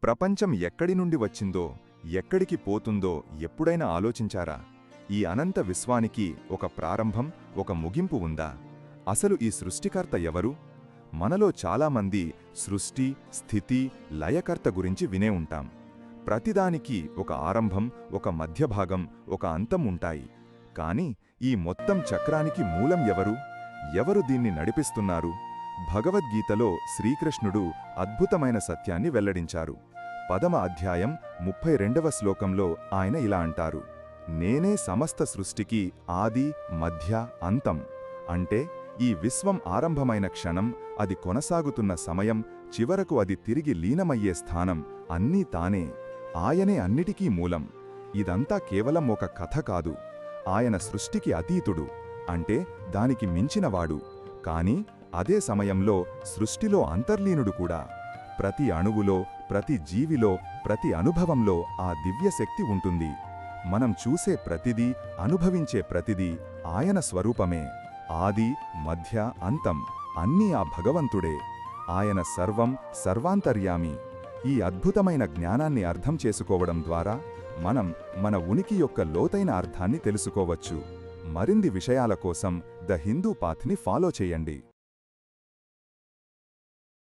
ప్రపంచం ఎక్కడి నుండి వచ్చిందో, ఎక్కడికి పోతుందో ఎప్పుడైనా ఆలోచించారా? ఈ అనంత విశ్వానికి ఒక ప్రారంభం, ఒక ముగింపు ఉందా? అసలు ఈ సృష్టికర్త ఎవరు? మనలో చాలామంది సృష్టి, స్థితి, లయకర్త గురించి వినే ఉంటాం. ప్రతిదానికి ఒక ఆరంభం, ఒక మధ్యభాగం, ఒక అంతం ఉంటాయి. కాని ఈ మొత్తం చక్రానికి మూలం ఎవరు? ఎవరు దీన్ని నడిపిస్తున్నారు? భగవద్గీతలో శ్రీకృష్ణుడు అద్భుతమైన సత్యాన్ని వెల్లడించారు. 10వ అధ్యాయం 32వ శ్లోకంలో ఆయన ఇలా అంటారు: నేనే సమస్త సృష్టికి ఆది, మధ్య, అంతం. అంటే ఈ విశ్వం ఆరంభమైన క్షణం, అది కొనసాగుతున్న సమయం, చివరకు అది తిరిగి లీనమయ్యే స్థానం అన్నీ తానే. ఆయనే అన్నిటికీ మూలం. ఇదంతా కేవలం ఒక కథ కాదు. ఆయన సృష్టికి అతీతుడు, అంటే దానికి మించినవాడు. కాని అదే సమయంలో సృష్టిలో అంతర్లీనుడు కూడా. ప్రతి అణువులో, ప్రతి జీవిలో, ప్రతి అనుభవంలో ఆ దివ్యశక్తి ఉంటుంది. మనం చూసే ప్రతిదీ, అనుభవించే ప్రతిదీ ఆయన స్వరూపమే. ఆది, మధ్య, అంతం అన్నీ ఆ భగవంతుడే. ఆయన సర్వం, సర్వాంతర్యామి. ఈ అద్భుతమైన జ్ఞానాన్ని అర్థం చేసుకోవడం ద్వారా మనం మన ఉనికి యొక్క లోతైన అర్థాన్ని తెలుసుకోవచ్చు. మరిన్ని విషయాల కోసం ద హిందూ పాత్ని ఫాలో చేయండి.